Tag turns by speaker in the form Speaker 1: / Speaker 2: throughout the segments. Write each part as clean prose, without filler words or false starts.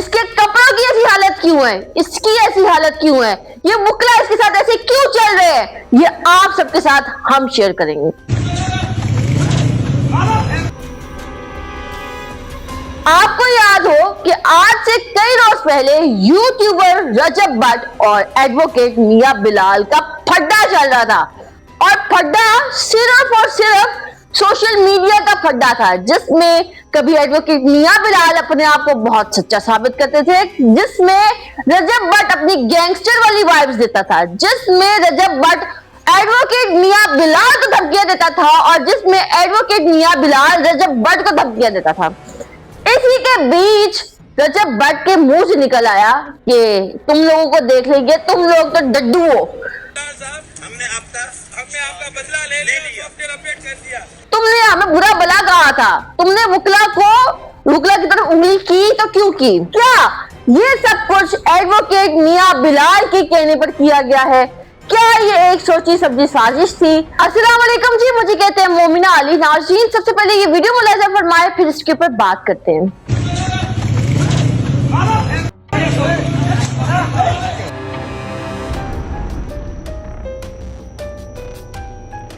Speaker 1: इसके कपड़ों की ऐसी हालत क्यों है, इसकी ऐसी हालत क्यों है, ये बुकला इसके साथ ऐसे क्यों चल रहे हैं, ये आप सबके साथ हम शेयर करेंगे। आपको याद हो कि आज से कई रोज पहले यूट्यूबर रजब भट्ट और एडवोकेट मियां बिलाल का फड्डा चल रहा था, और फड्डा सिर्फ और सिर्फ सोशल मीडिया का फड्डा था, जिसमें कभी एडवोकेट मियां बिलाल अपने आप को बहुत सच्चा साबित करते थे, जिसमें रजब भट्ट अपनी गैंगस्टर वाली वाइब्स देता था, जिसमें रजब भट्ट एडवोकेट मियां बिलाल को धमकियां देता था, और जिसमें एडवोकेट मियां बिलाल रजब भट्ट को धमकियां देता था। इसी के बीच रजब भट्ट के मुंह से निकल आया कि तुम लोगों को देख लेंगे, तुम लोग तो डड्डू हो,
Speaker 2: हमने आपका बदला ले लिया, अपने रपेट कर दिया।
Speaker 1: तुमने हमें बुरा भला कहा था, तुमने वुकला की तरफ उंगली की तो क्यों की? क्या ये सब कुछ एडवोकेट मियां बिलाल के कहने पर किया गया है? क्या ये एक सोची समझी साजिश थी? अस्सलाम वालेकुम जी, मुझे कहते हैं मोमिना अली। नाज़रीन, सबसे पहले ये वीडियो मुलाहिज़ा फरमाए, फिर इसके ऊपर बात करते हैं।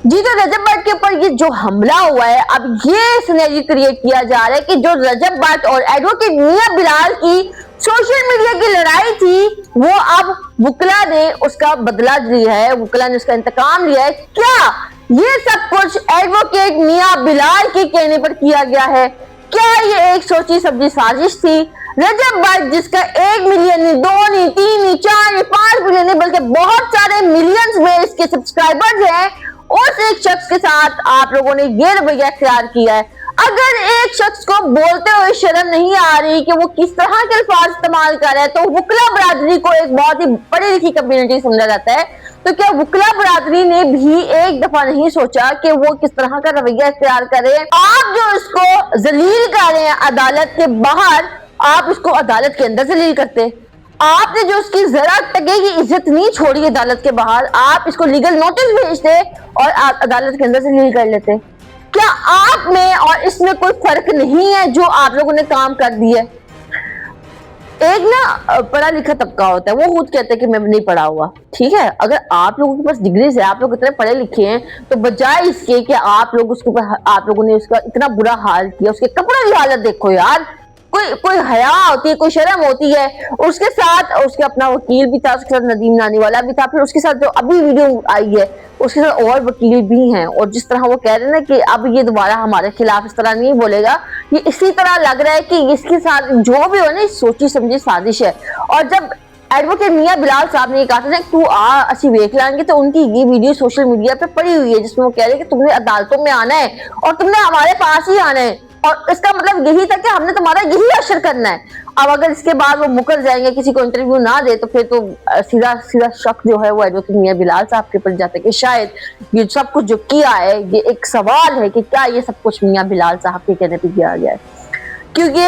Speaker 1: जी, तो रजब भट्ट के ऊपर ये जो हमला हुआ है, अब ये सिनेरियो क्रिएट किया जा रहा है कि जो रजब भट्ट और एडवोकेट मियां बिलाल की सोशल मीडिया की लड़ाई थी, वो अब वुकला ने उसका बदला लिया है, वुकला ने उसका इंतकाम लिया है। क्या ये सब कुछ एडवोकेट मियां बिलाल के कहने पर किया गया है? क्या ये एक सोची समझी साजिश थी? रजब भट्ट, जिसका 1 मिलियन नहीं, 2 नहीं, 3 नहीं, 4 नहीं, 5 मिलियन नहीं, बल्कि बहुत सारे मिलियंस में इसके सब्सक्राइबर्स हैं, उस एक शख्स के साथ आप लोगों ने ये रवैया इख्तियार किया है। अगर एक शख्स को बोलते हुए शर्म नहीं आ रही कि वो किस तरह के अल्फाज इस्तेमाल कर रहा है, तो वुकला बरादरी को एक बहुत ही पढ़ी लिखी कम्युनिटी समझा जाता है, तो क्या वुकला बरादरी ने भी एक दफा नहीं सोचा कि वो किस तरह का रवैया इख्तियार करे? आप जो इसको जलील कर रहे हैं अदालत के बाहर, आप इसको अदालत के अंदर जलील करते। आपने जो उसकी जरा टके की इज्जत नहीं छोड़ी अदालत के बाहर, आप इसको लीगल नोटिस भेजते और आप अदालत के अंदर से डील कर लेते। क्या आप में और इसमें कोई फर्क नहीं है जो आप लोगों ने काम कर दिया? एक ना पढ़ा लिखा तबका होता है, वो खुद कहते हैं कि मैं नहीं पढ़ा हुआ, ठीक है। अगर आप लोगों के पास डिग्रीज है, आप लोग इतने पढ़े लिखे हैं, तो बजाय इसके कि आप लोग उसके ऊपर आप लोगों ने उसका इतना बुरा हाल किया, उसके कपड़ों की हालत देखो यार, कोई हया होती है, कोई शर्म होती है। उसके साथ उसके अपना वकील भी था, उसके साथ नदीम नानी वाला भी था, फिर उसके साथ जो अभी वीडियो आई है उसके साथ और वकील भी हैं, और जिस तरह वो कह रहे हैं ना कि अब ये दोबारा हमारे खिलाफ इस तरह नहीं बोलेगा, ये इसी तरह लग रहा है कि इसके साथ जो भी हो ना सोची समझी साजिश है। और जब एडवोकेट मियां बिलाल साहब ने कहा था तू आ अच्छी देख लाएंगे, तो उनकी ये वीडियो सोशल मीडिया पे पड़ी हुई है, जिसमें वो कह रहे हैं कि तुमने अदालतों में आना है और तुमने हमारे पास ही आना है, और इसका मतलब यही था कि हमने तुम्हारा यही असर करना है। अब अगर इसके बाद वो मुकर जाएंगे, किसी को इंटरव्यू ना दे, तो फिर तो सीधा सीधा शक जो है वो एडवोकेट मियां बिलाल साहब के ऊपर जाता है कि शायद ये सब कुछ जो किया है, ये एक सवाल है कि क्या ये सब कुछ मियां बिलाल साहब के कहने पर किया गया है। क्योंकि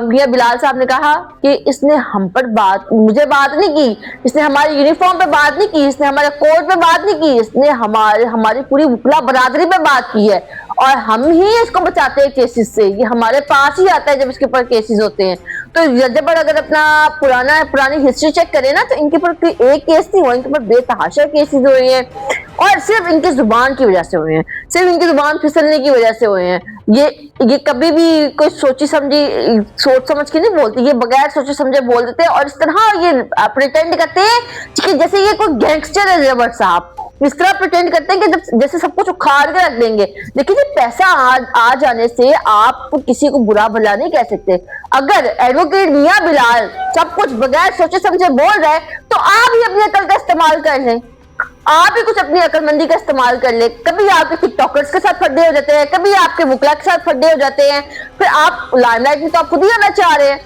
Speaker 1: मियां बिलाल साहब ने कहा कि इसने हम पर मुझे बात नहीं की, इसने हमारे यूनिफॉर्म पे बात नहीं की, इसने हमारे कोड पे बात नहीं की, इसने हमारी पूरी वुकला बरादरी पे बात की है, और हम ही इसको बचाते हैं केसेस से। ये हमारे पास ही आता है जब इसके ऊपर केसेस होते हैं। तो जब अगर अपना पुरानी हिस्ट्री चेक करें ना, तो इनके ऊपर एक केस नहीं हुआ, इनके ऊपर बेतहाशा केसेस हुए हैं, और सिर्फ इनकी जुबान की वजह से हुए हैं, सिर्फ इनकी जुबान फिसलने की वजह से हुए हैं। ये कभी भी कोई सोच समझ के नहीं बोलते, ये बगैर सोचे समझे बोल देते हैं, और इस तरह ये प्रिटेंड करते हैं कि जैसे ये कोई गैंगस्टर है रजब भट्ट साहब, इस तरह प्रिटेंड करते हैं कि जैसे सब कुछ उखाड़ के रख देंगे। देखिए, पैसा आ जाने से आप किसी को बुरा भला नहीं कह सकते। अगर एडवोकेट मियां बिलाल सब कुछ बगैर सोचे समझे बोल रहे हैं, तो आप ही अपनी अकल का इस्तेमाल कर लें, आप ही कुछ अपनी अकलमंदी का इस्तेमाल कर ले। कभी आपके टिकटॉकर्स के साथ फड्डे हो जाते हैं, कभी आपके वुकला के साथ फड्डे हो जाते हैं, फिर आप लाइमलाइट में तो आप खुद ही आना चाह रहे हैं।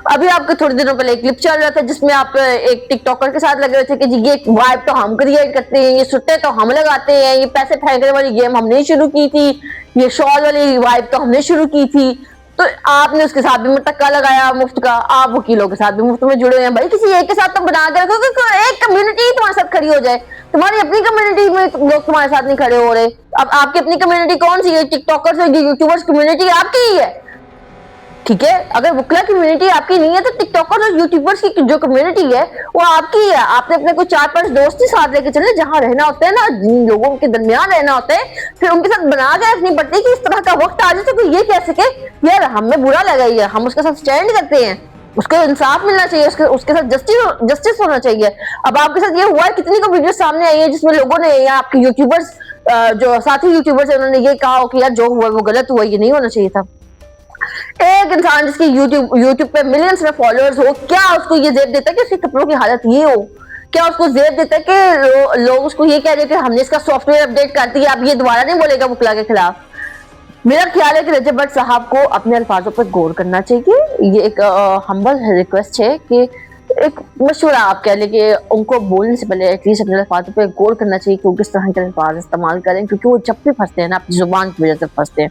Speaker 1: अभी आपके थोड़े दिनों पहले एक क्लिप चल रहा था जिसमें आप एक टिकटॉकर के साथ लगे हुए थे कि जी ये वाइब तो हम क्रिएट करते हैं, ये सुट्टे तो हम लगाते हैं, ये पैसे फेंकने वाली गेम हमने शुरू की थी, ये शॉल वाली वाइब तो हमने शुरू की थी। तो आपने उसके साथ भी मटक्का लगाया मुफ्त का, आप वकीलों के साथ भी मुफ्त में जुड़े हुए हैं। भाई किसी एक के साथ तो बना के रखो कि एक कम्युनिटी ही तुम्हारे साथ खड़ी हो जाए। तुम्हारी अपनी कम्युनिटी में लोग तुम्हारे साथ नहीं खड़े हो रहे। अब आपकी अपनी कम्युनिटी कौन सी है? टिकटॉकर्स यूट्यूबर्स कम्युनिटी आपकी ही है। ठीक है, अगर वुकला कम्युनिटी आपकी नहीं है तो टिकटॉकर और यूट्यूबर्स की जो कम्युनिटी है वो आपकी है। आपने अपने कोई 4-5 दोस्त ही साथ लेके चले, जहां रहना होता है ना, जिन लोगों के दरमियान रहना होता है, फिर उनके साथ बना के रखनी पड़ती है कि इस तरह का वक्त आ जाए तो कोई ये कह सके यार हमें बुरा लगा, ये हम उसके साथ स्टैंड करते हैं, उसको इंसाफ मिलना चाहिए, उसके साथ जस्टिस होना चाहिए। अब आपके साथ ये हुआ है, कितनी को वीडियो सामने आई है जिसमें लोगों ने या आपके यूट्यूबर्स जो साथी यूट्यूबर्स है उन्होंने ये कहा कि यार जो हुआ वो गलत हुआ, ये नहीं होना चाहिए था। एक इंसान जिसके यूट्यूब पे मिलियंस में फॉलोअर्स हो, क्या उसको ये जेब देता है कि उसके कपड़ों की हालत ये हो? क्या उसको जेब देता है कि लोग उसको ये कह रहे हैं कि हमने इसका सॉफ्टवेयर अपडेट कर दिया, अब ये दोबारा नहीं बोलेगा वुकला के खिलाफ? मेरा ख्याल है कि रजब भट्ट साहब को अपने अल्फाजों पर गौर करना चाहिए। ये एक हम्बल रिक्वेस्ट है कि एक मशवरा आप कह लें कि उनको बोलने से पहले एटलीस्ट अपने अल्फाजों पर गौर करना चाहिए कि वो किस तरह के अल्फाज इस्तेमाल करें, क्योंकि वो जब भी फंसते हैं ना अपनी जुबान की वजह से फंसते हैं।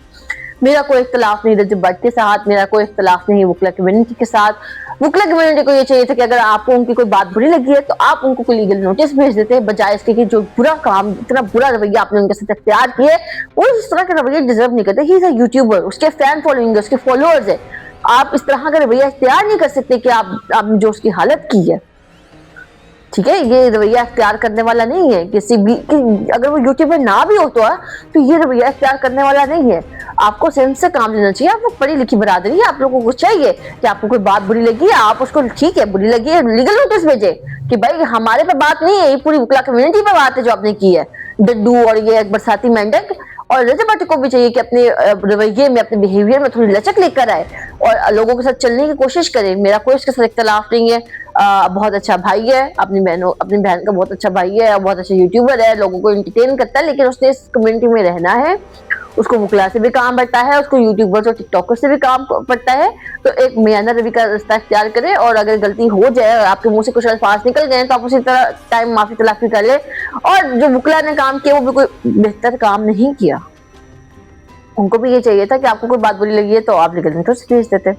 Speaker 1: मेरा कोई इख्तलाफ नहीं रजब भट्ट के साथ, मेरा कोई इख्तलाफ नहीं वुकला कम्युनिटी के साथ। वुकला कम्युनिटी को ये चाहिए था कि अगर आपको उनकी कोई बात बुरी लगी है तो आप उनको कोई लीगल नोटिस भेज देते हैं, बजाय इसके कि जो बुरा काम, इतना बुरा रवैया आपने उनके साथ इख्तियार किया है, वो इस तरह के रवैये डिजर्व नहीं करते। ही इज अ यूट्यूबर, उसके फैन फॉलोइंग है, उसके फॉलोअर्स है। आप इस तरह का रवैया इख्तियार नहीं कर सकते कि आपने जो उसकी हालत की है, ठीक है, ये रवैया इख्तियार करने वाला नहीं है किसी भी कि अगर वो यूट्यूबर ना भी हो तो ये रवैया इख्तियार करने वाला नहीं है। आपको सेंस से काम लेना चाहिए। आपको पढ़ी लिखी बरादरी है, आप लोगों को चाहिए कि आपको कोई बात बुरी लगी है, आप उसको ठीक है बुरी लगी है लीगल नोटिस भेजे कि भाई हमारे पे बात नहीं है, ये पूरी वुकला कम्युनिटी पे बात है जो आपने की है, डड्डू और ये बरसाती मेंढक। और रजब भट्ट को भी चाहिए कि अपने रवैये में, अपने बिहेवियर में थोड़ी लचक लेकर आए और लोगों के साथ चलने की कोशिश करे। मेरा कोई इसके साथ इख्तलाफ नहीं है। बहुत अच्छा भाई है, अपनी बहन का बहुत अच्छा भाई है, बहुत अच्छा यूट्यूबर है, लोगों को एंटरटेन करता है, लेकिन उसने इस कम्युनिटी में रहना है, उसको वुकला से भी काम पड़ता है, उसको यूट्यूबर और टिकटॉकर से भी काम पड़ता है। तो एक मियाना रवि का रास्ता इख्तियार करे, और अगर गलती हो जाए, आपके मुंह से कुछ अल्फाज निकल गए तो आप उसी तरह टाइम माफी तलाफी कर ले। और जो वुकला ने काम किया वो भी कोई बेहतर काम नहीं किया। उनको भी ये चाहिए था कि आपको कोई बात बुरी लगी है तो आप लीगल नोटिस भेज देते।